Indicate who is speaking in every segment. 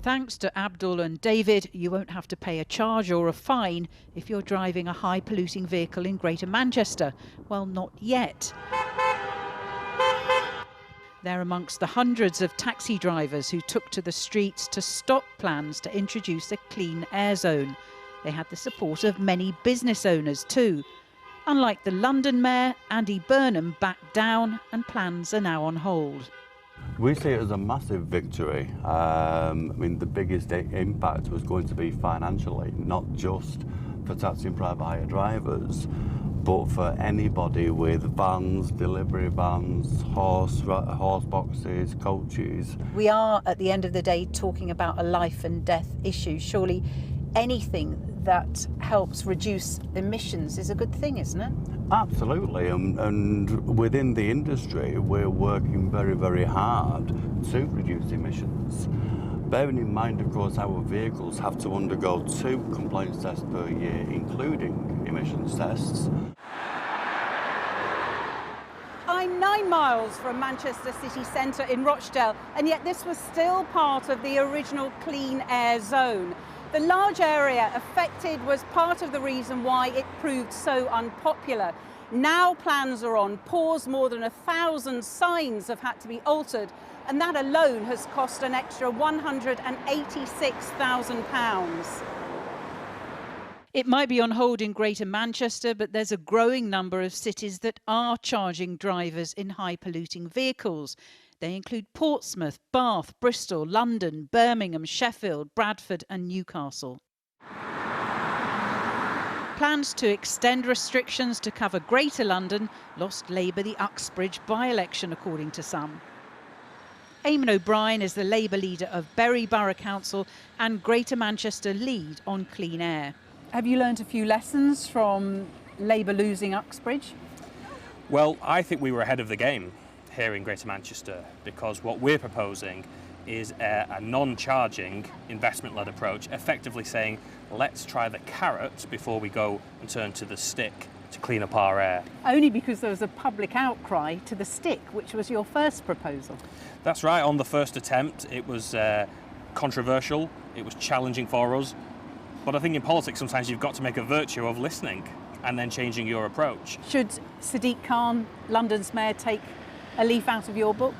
Speaker 1: Thanks to Abdul and David, you won't have to pay a charge or a fine if you're driving a high-polluting vehicle in Greater Manchester. Well, not yet. They're amongst the hundreds of taxi drivers who took to the streets to stop plans to introduce a clean air zone. They had the support of many business owners too. Unlike the London Mayor, Andy Burnham backed down and plans are now on hold.
Speaker 2: We see it as a massive victory. I mean, the biggest impact was going to be financially, not just for taxi and private hire drivers, but for anybody with vans, delivery vans, horse boxes, coaches.
Speaker 1: We are, at the end of the day, talking about a life and death issue. Surely anything that helps reduce emissions is a good thing, isn't it?
Speaker 2: Absolutely, and within the industry we're working very, very hard to reduce emissions. Bearing in mind, of course, our vehicles have to undergo 2 compliance tests per year, including emissions tests.
Speaker 1: I'm 9 miles from Manchester city centre in Rochdale, and yet this was still part of the original clean air zone. The large area affected was part of the reason why it proved so unpopular. Now plans are on pause, more than 1,000 signs have had to be altered, and that alone has cost an extra £186,000. It might be on hold in Greater Manchester, but there's a growing number of cities that are charging drivers in high-polluting vehicles. They include Portsmouth, Bath, Bristol, London, Birmingham, Sheffield, Bradford and Newcastle. Plans to extend restrictions to cover Greater London lost Labour the Uxbridge by-election, according to some. Eamon O'Brien is the Labour leader of Bury Borough Council and Greater Manchester lead on clean air. Have you learnt a few lessons from Labour losing Uxbridge?
Speaker 3: Well, I think we were ahead of the game here in Greater Manchester, because what we're proposing is a non-charging investment-led approach, effectively saying let's try the carrot before we go and turn to the stick to clean up our air.
Speaker 1: Only because there was a public outcry to the stick, which was your first proposal.
Speaker 3: That's right. On the first attempt it was controversial, it was challenging for us, but I think in politics sometimes you've got to make a virtue of listening and then changing your approach.
Speaker 1: Should Sadiq Khan, London's mayor, take a leaf out of your book?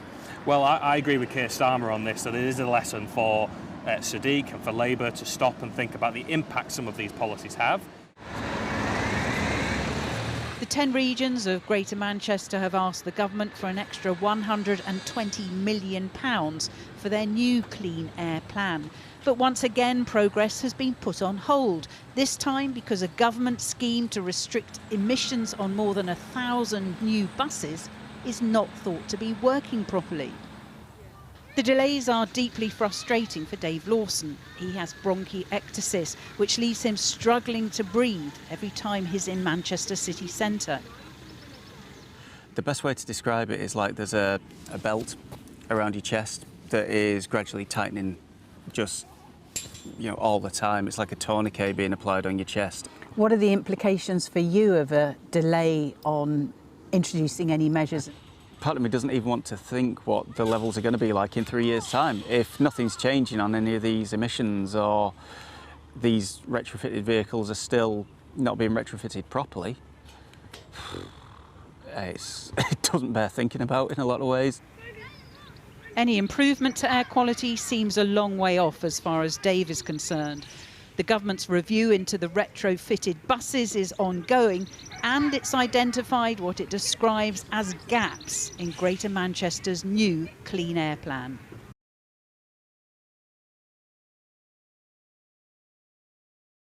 Speaker 3: Well, I agree with Keir Starmer on this, that it is a lesson for Sadiq and for Labour to stop and think about the impact some of these policies have.
Speaker 1: The 10 regions of Greater Manchester have asked the government for an extra £120 million for their new clean air plan. But once again, progress has been put on hold, this time because a government scheme to restrict emissions on more than 1,000 new buses is not thought to be working properly. The delays are deeply frustrating for Dave Lawson. He has bronchiectasis, which leaves him struggling to breathe every time he's in Manchester city centre.
Speaker 4: The best way to describe it is like there's a belt around your chest that is gradually tightening just, all the time. It's like a tourniquet being applied on your chest.
Speaker 1: What are the implications for you of a delay on introducing any measures?
Speaker 4: Part of me doesn't even want to think what the levels are going to be like in 3 years' time. If nothing's changing on any of these emissions, or these retrofitted vehicles are still not being retrofitted properly, it doesn't bear thinking about in a lot of ways.
Speaker 1: Any improvement to air quality seems a long way off as far as Dave is concerned. The government's review into the retrofitted buses is ongoing, and it's identified what it describes as gaps in Greater Manchester's new clean air plan.